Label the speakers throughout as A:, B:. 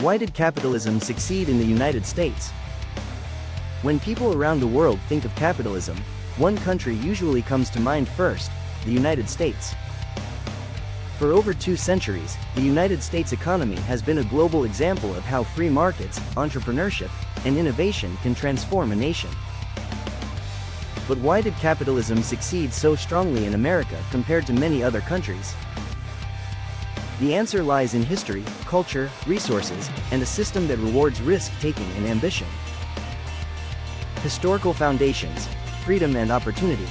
A: Why did capitalism succeed in the United States? When people around the world think of capitalism, one country usually comes to mind first: the United States. For over 2 centuries, the United States economy has been a global example of how free markets, entrepreneurship, and innovation can transform a nation. But why did capitalism succeed so strongly in America compared to many other countries? The answer lies in history, culture, resources, and a system that rewards risk-taking and ambition. Historical foundations: freedom and opportunity.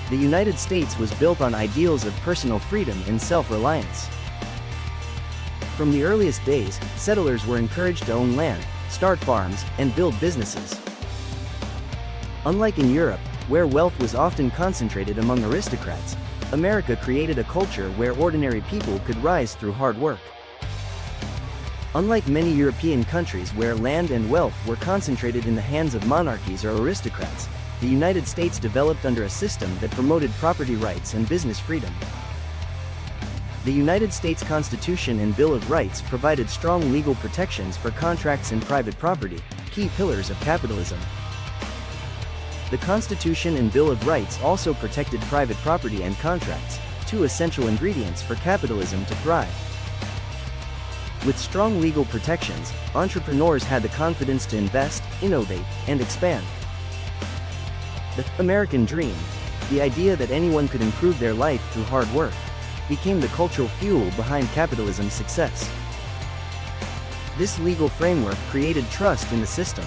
A: The United States was built on ideals of personal freedom and self-reliance. From the earliest days, settlers were encouraged to own land, start farms, and build businesses. Unlike in Europe, where wealth was often concentrated among aristocrats, America created a culture where ordinary people could rise through hard work. Unlike many European countries where land and wealth were concentrated in the hands of monarchies or aristocrats, the United States developed under a system that promoted property rights and business freedom. The United States Constitution and Bill of Rights provided strong legal protections for contracts and private property, key pillars of capitalism. The Constitution and Bill of Rights also protected private property and contracts, 2 essential ingredients for capitalism to thrive. With strong legal protections, entrepreneurs had the confidence to invest, innovate, and expand. The American dream, the idea that anyone could improve their life through hard work, became the cultural fuel behind capitalism's success. This legal framework created trust in the system.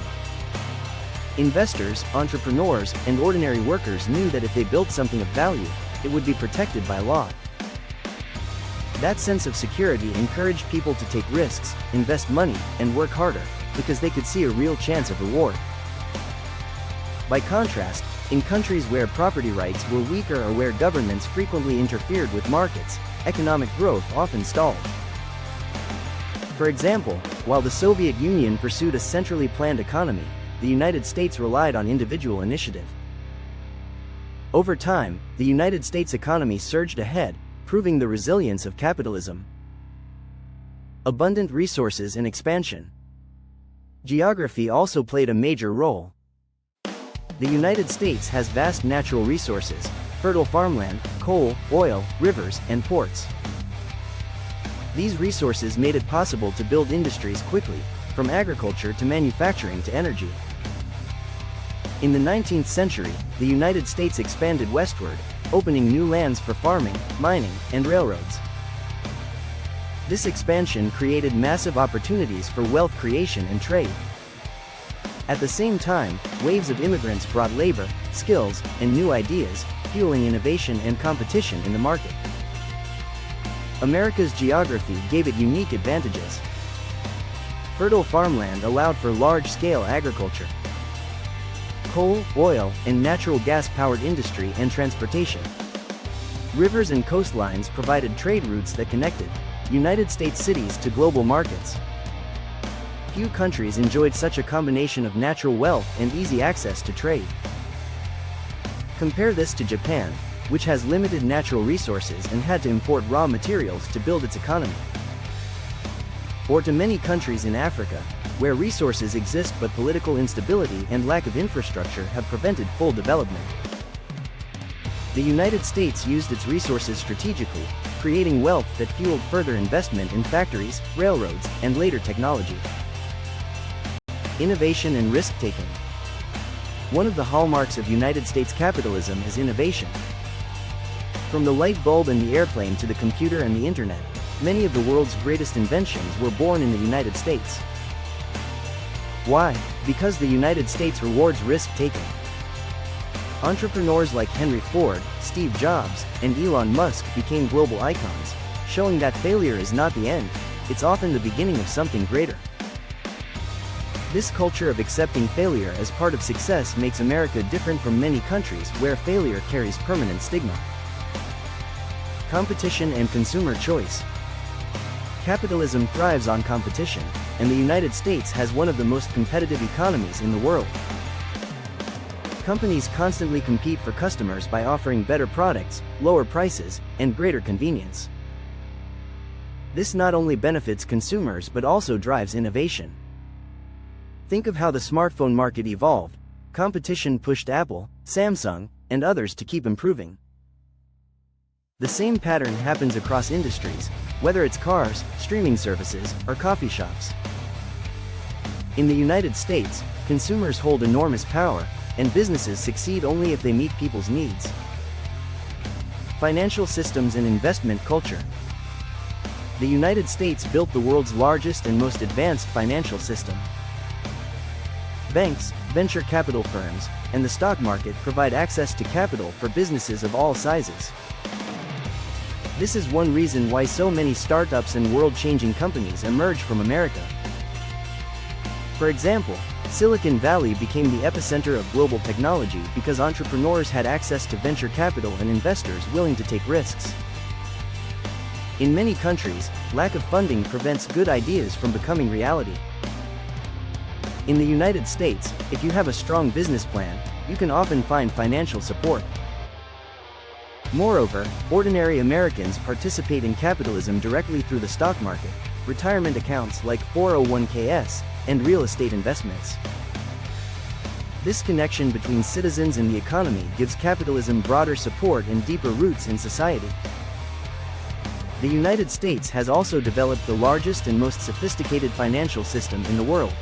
A: Investors, entrepreneurs, and ordinary workers knew that if they built something of value, it would be protected by law. That sense of security encouraged people to take risks, invest money, and work harder, because they could see a real chance of reward. By contrast, in countries where property rights were weaker or where governments frequently interfered with markets, economic growth often stalled. For example, while the Soviet Union pursued a centrally planned economy, the United States relied on individual initiative. Over time, the United States economy surged ahead, proving the resilience of capitalism. Abundant resources and expansion. Geography also played a major role. The United States has vast natural resources: fertile farmland, coal, oil, rivers, and ports. These resources made it possible to build industries quickly, from agriculture to manufacturing to energy. In the 19th century, the United States expanded westward, opening new lands for farming, mining, and railroads. This expansion created massive opportunities for wealth creation and trade. At the same time, waves of immigrants brought labor, skills, and new ideas, fueling innovation and competition in the market. America's geography gave it unique advantages. Fertile farmland allowed for large-scale agriculture. Coal, oil, and natural gas-powered industry and transportation. Rivers and coastlines provided trade routes that connected United States cities to global markets. Few countries enjoyed such a combination of natural wealth and easy access to trade. Compare this to Japan, which has limited natural resources and had to import raw materials to build its economy. Or to many countries in Africa, where resources exist but political instability and lack of infrastructure have prevented full development. The United States used its resources strategically, creating wealth that fueled further investment in factories, railroads, and later technology. Innovation and risk-taking. One of the hallmarks of United States capitalism is innovation. From the light bulb and the airplane to the computer and the internet, many of the world's greatest inventions were born in the United States. Why? Because the United States rewards risk-taking. Entrepreneurs like Henry Ford, Steve Jobs, and Elon Musk became global icons, showing that failure is not the end, it's often the beginning of something greater. This culture of accepting failure as part of success makes America different from many countries where failure carries permanent stigma. Competition and consumer choice. Capitalism thrives on competition, and the United States has one of the most competitive economies in the world. Companies constantly compete for customers by offering better products, lower prices, and greater convenience. This not only benefits consumers but also drives innovation. Think of how the smartphone market evolved. Competition pushed Apple, Samsung, and others to keep improving. The same pattern happens across industries, whether it's cars, streaming services, or coffee shops. In the United States, consumers hold enormous power, and businesses succeed only if they meet people's needs. Financial systems and investment culture. The United States built the world's largest and most advanced financial system. Banks, venture capital firms, and the stock market provide access to capital for businesses of all sizes. This is one reason why so many startups and world-changing companies emerge from America. For example, Silicon Valley became the epicenter of global technology because entrepreneurs had access to venture capital and investors willing to take risks. In many countries, lack of funding prevents good ideas from becoming reality. In the United States, if you have a strong business plan, you can often find financial support. Moreover, ordinary Americans participate in capitalism directly through the stock market, retirement accounts like 401ks, and real estate investments. This connection between citizens and the economy gives capitalism broader support and deeper roots in society. The United States has also developed the largest and most sophisticated financial system in the world.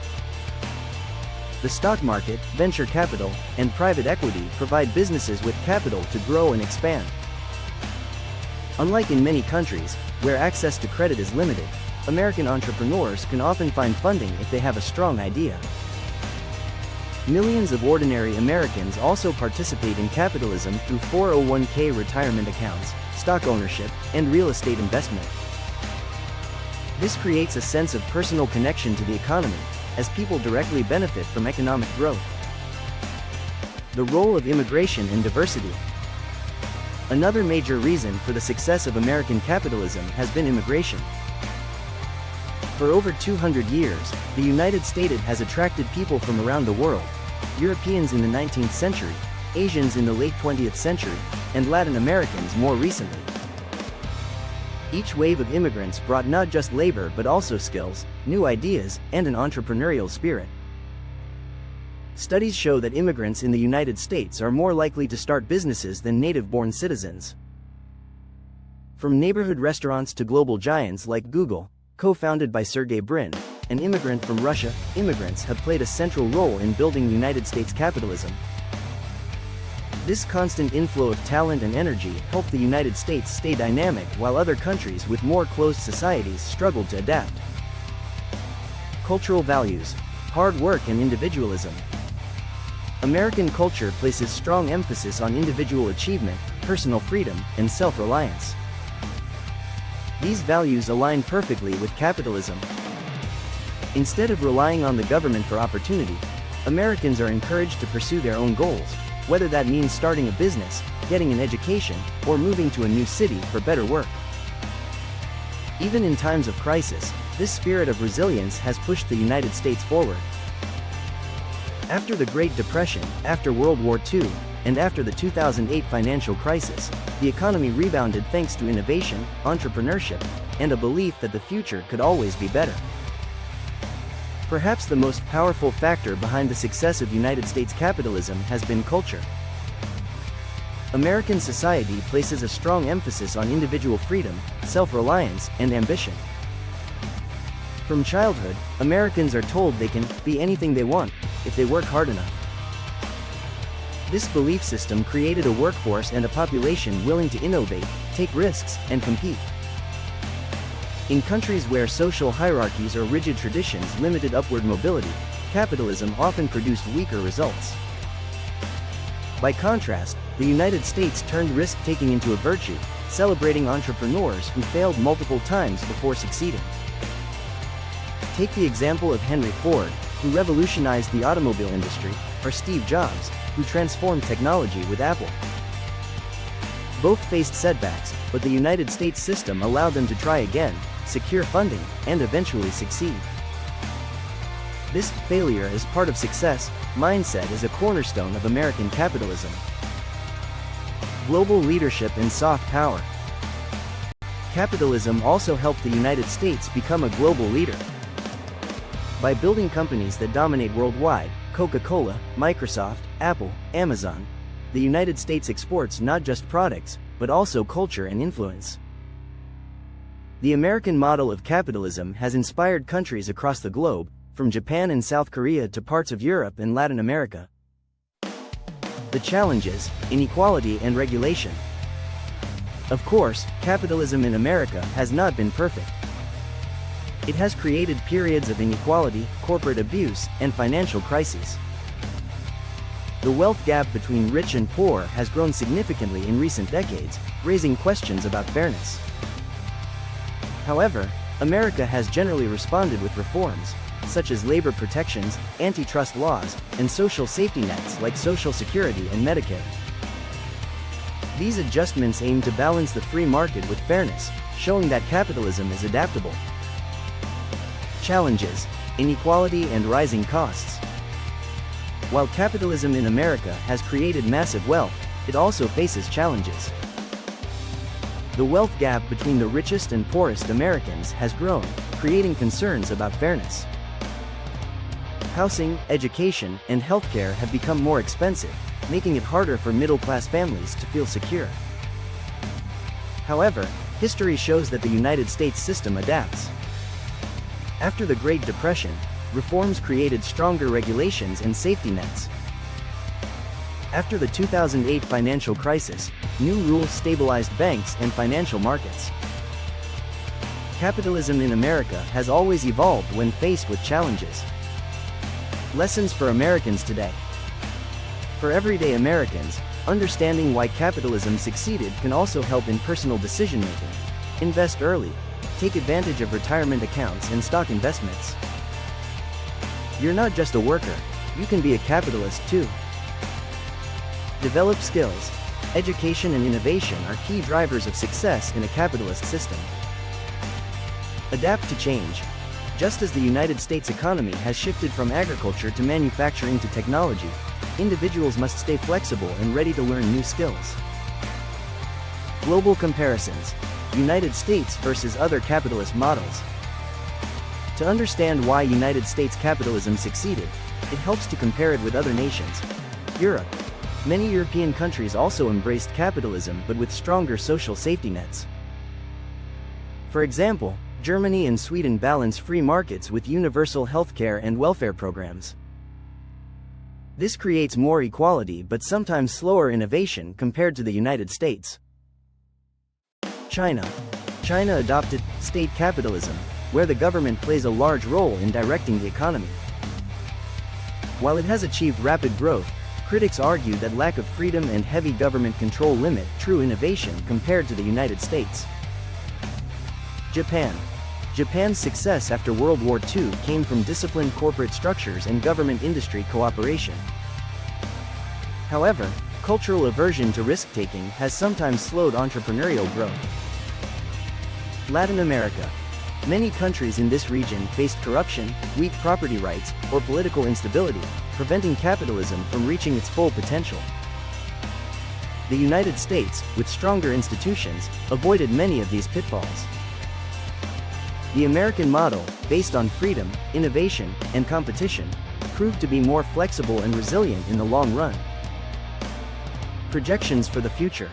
A: The stock market, venture capital, and private equity provide businesses with capital to grow and expand. Unlike in many countries, where access to credit is limited, American entrepreneurs can often find funding if they have a strong idea. Millions of ordinary Americans also participate in capitalism through 401k retirement accounts, stock ownership, and real estate investment. This creates a sense of personal connection to the economy, as people directly benefit from economic growth. The role of immigration and diversity. Another major reason for the success of American capitalism has been immigration. For over 200 years, the United States has attracted people from around the world: Europeans in the 19th century, Asians in the late 20th century, and Latin Americans more recently. Each wave of immigrants brought not just labor but also skills, new ideas, and an entrepreneurial spirit. Studies show that immigrants in the United States are more likely to start businesses than native-born citizens. From neighborhood restaurants to global giants like Google, co-founded by Sergey Brin, an immigrant from Russia, immigrants have played a central role in building United States capitalism. This constant inflow of talent and energy helped the United States stay dynamic while other countries with more closed societies struggled to adapt. Cultural values, hard work and individualism. American culture places strong emphasis on individual achievement, personal freedom, and self-reliance. These values align perfectly with capitalism. Instead of relying on the government for opportunity, Americans are encouraged to pursue their own goals, whether that means starting a business, getting an education, or moving to a new city for better work. Even in times of crisis, this spirit of resilience has pushed the United States forward. After the Great Depression, after World War II, and after the 2008 financial crisis, the economy rebounded thanks to innovation, entrepreneurship, and a belief that the future could always be better. Perhaps the most powerful factor behind the success of United States capitalism has been culture. American society places a strong emphasis on individual freedom, self-reliance, and ambition. From childhood, Americans are told they can be anything they want if they work hard enough. This belief system created a workforce and a population willing to innovate, take risks, and compete. In countries where social hierarchies or rigid traditions limited upward mobility, capitalism often produced weaker results. By contrast, the United States turned risk-taking into a virtue, celebrating entrepreneurs who failed multiple times before succeeding. Take the example of Henry Ford, who revolutionized the automobile industry, or Steve Jobs, who transformed technology with Apple. Both faced setbacks, but the United States system allowed them to try again, secure funding, and eventually succeed. This failure as part of success mindset is a cornerstone of American capitalism. Global leadership and soft power. Capitalism also helped the United States become a global leader. By building companies that dominate worldwide, Coca-Cola, Microsoft, Apple, Amazon, the United States exports not just products, but also culture and influence. The American model of capitalism has inspired countries across the globe, from Japan and South Korea to parts of Europe and Latin America. The challenges: inequality and regulation. Of course, capitalism in America has not been perfect. It has created periods of inequality, corporate abuse, and financial crises. The wealth gap between rich and poor has grown significantly in recent decades, raising questions about fairness. However, America has generally responded with reforms, such as labor protections, antitrust laws, and social safety nets like Social Security and Medicare. These adjustments aim to balance the free market with fairness, showing that capitalism is adaptable. Challenges: inequality and rising costs. While capitalism in America has created massive wealth, it also faces challenges. The wealth gap between the richest and poorest Americans has grown, creating concerns about fairness. Housing, education, and healthcare have become more expensive, making it harder for middle-class families to feel secure. However, history shows that the United States system adapts. After the Great Depression, reforms created stronger regulations and safety nets. After the 2008 financial crisis, new rules stabilized banks and financial markets. Capitalism in America has always evolved when faced with challenges. Lessons for Americans today. For everyday Americans, understanding why capitalism succeeded can also help in personal decision-making. Invest early. Take advantage of retirement accounts and stock investments. You're not just a worker, you can be a capitalist too. Develop skills. Education and innovation are key drivers of success in a capitalist system. Adapt to change. Just as the United States economy has shifted from agriculture to manufacturing to technology, individuals must stay flexible and ready to learn new skills. Global comparisons. United States versus other capitalist models. To understand why United States capitalism succeeded, it helps to compare it with other nations. Europe. Many European countries also embraced capitalism but with stronger social safety nets. For example, Germany and Sweden balance free markets with universal healthcare and welfare programs. This creates more equality but sometimes slower innovation compared to the United States. China. China adopted state capitalism, where the government plays a large role in directing the economy. While it has achieved rapid growth, critics argue that lack of freedom and heavy government control limit true innovation compared to the United States. Japan. Japan's success after World War II came from disciplined corporate structures and government-industry cooperation. However, cultural aversion to risk-taking has sometimes slowed entrepreneurial growth. Latin America. Many countries in this region faced corruption, weak property rights, or political instability, preventing capitalism from reaching its full potential. The United States, with stronger institutions, avoided many of these pitfalls. The American model, based on freedom, innovation, and competition, proved to be more flexible and resilient in the long run. Projections for the future.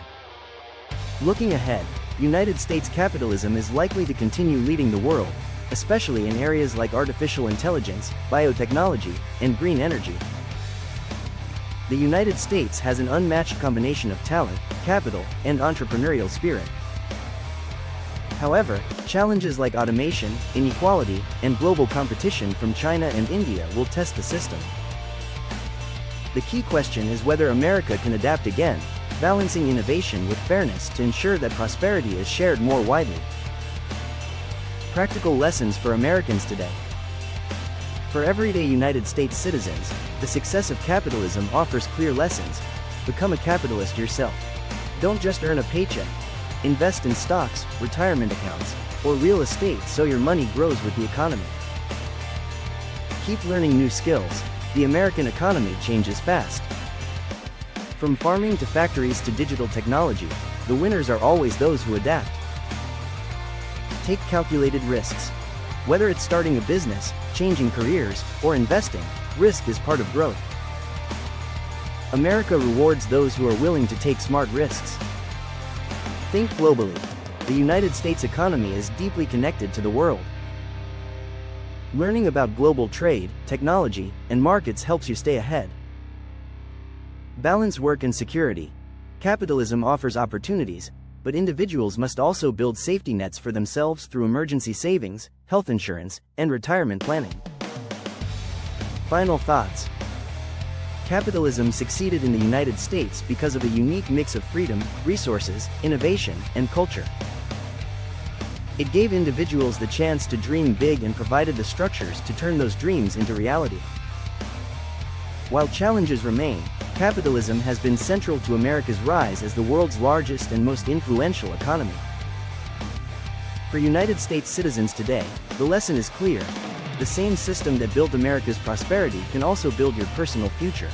A: Looking ahead, United States capitalism is likely to continue leading the world, especially in areas like artificial intelligence, biotechnology, and green energy. The United States has an unmatched combination of talent, capital, and entrepreneurial spirit. However, challenges like automation, inequality, and global competition from China and India will test the system. The key question is whether America can adapt again, balancing innovation with fairness to ensure that prosperity is shared more widely. Practical lessons for Americans today. For everyday United States citizens, the success of capitalism offers clear lessons. Become a capitalist yourself. Don't just earn a paycheck. Invest in stocks, retirement accounts, or real estate so your money grows with the economy. Keep learning new skills. The American economy changes fast. From farming to factories to digital technology, the winners are always those who adapt. Take calculated risks. Whether it's starting a business, changing careers, or investing, risk is part of growth. America rewards those who are willing to take smart risks. Think globally. The United States economy is deeply connected to the world. Learning about global trade, technology, and markets helps you stay ahead. Balance work and security. Capitalism offers opportunities, but individuals must also build safety nets for themselves through emergency savings, health insurance, and retirement planning. Final thoughts. Capitalism succeeded in the United States because of a unique mix of freedom, resources, innovation, and culture. It gave individuals the chance to dream big and provided the structures to turn those dreams into reality. While challenges remain, capitalism has been central to America's rise as the world's largest and most influential economy. For United States citizens today, the lesson is clear. The same system that built America's prosperity can also build your personal future,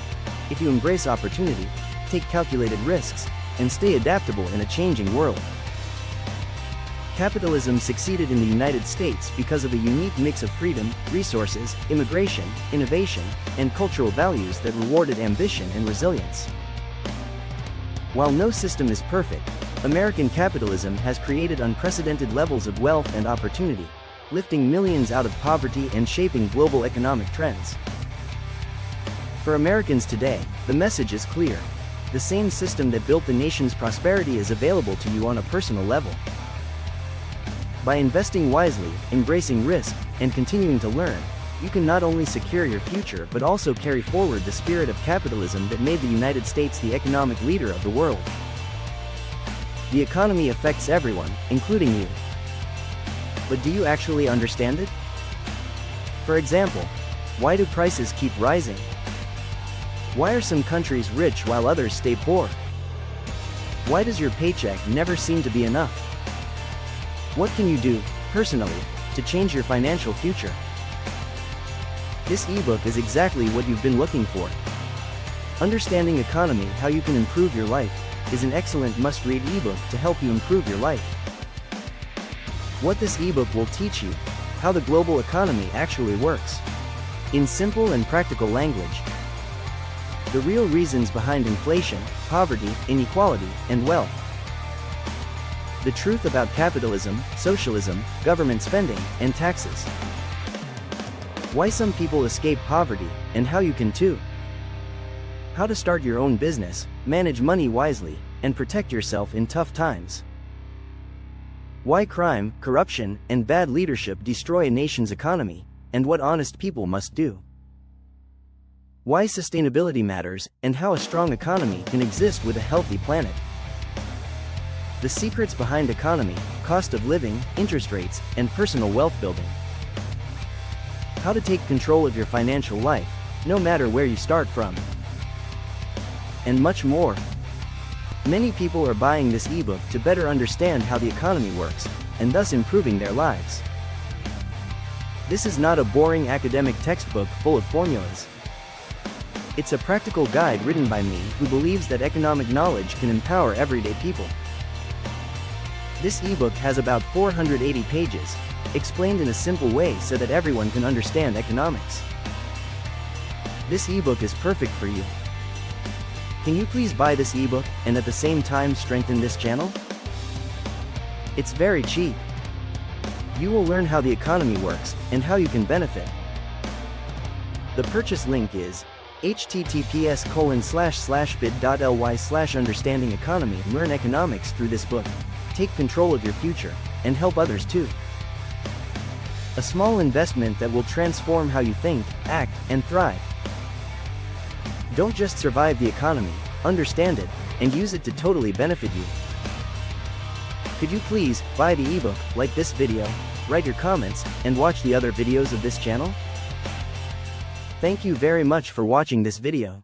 A: if you embrace opportunity, take calculated risks, and stay adaptable in a changing world. Capitalism succeeded in the United States because of a unique mix of freedom, resources, immigration, innovation, and cultural values that rewarded ambition and resilience. While no system is perfect, American capitalism has created unprecedented levels of wealth and opportunity, lifting millions out of poverty and shaping global economic trends. For Americans today, the message is clear. The same system that built the nation's prosperity is available to you on a personal level. By investing wisely, embracing risk, and continuing to learn, you can not only secure your future but also carry forward the spirit of capitalism that made the United States the economic leader of the world. The economy affects everyone, including you. But do you actually understand it? For example, why do prices keep rising? Why are some countries rich while others stay poor? Why does your paycheck never seem to be enough? What can you do, personally, to change your financial future? This ebook is exactly what you've been looking for. Understanding Economy: How You Can Improve Your Life is an excellent must-read ebook to help you improve your life. What this ebook will teach you: how the global economy actually works. In simple and practical language. The real reasons behind inflation, poverty, inequality, and wealth. The truth about capitalism, socialism, government spending, and taxes. Why some people escape poverty, and how you can too. How to start your own business, manage money wisely, and protect yourself in tough times. Why crime, corruption, and bad leadership destroy a nation's economy, and what honest people must do. Why sustainability matters, and how a strong economy can exist with a healthy planet. The secrets behind economy, cost of living, interest rates, and personal wealth building. How to take control of your financial life, no matter where you start from. And much more. Many people are buying this ebook to better understand how the economy works, and thus improving their lives. This is not a boring academic textbook full of formulas. It's a practical guide written by me who believes that economic knowledge can empower everyday people. This ebook has about 480 pages, explained in a simple way so that everyone can understand economics. This ebook is perfect for you. Can you please buy this ebook and at the same time strengthen this channel? It's very cheap. You will learn how the economy works and how you can benefit. The purchase link is https://bit.ly/understanding-economy. Learn economics through this book. Take control of your future, and help others too. A small investment that will transform how you think, act, and thrive. Don't just survive the economy, understand it, and use it to totally benefit you. Could you please buy the ebook, like this video, write your comments, and watch the other videos of this channel? Thank you very much for watching this video.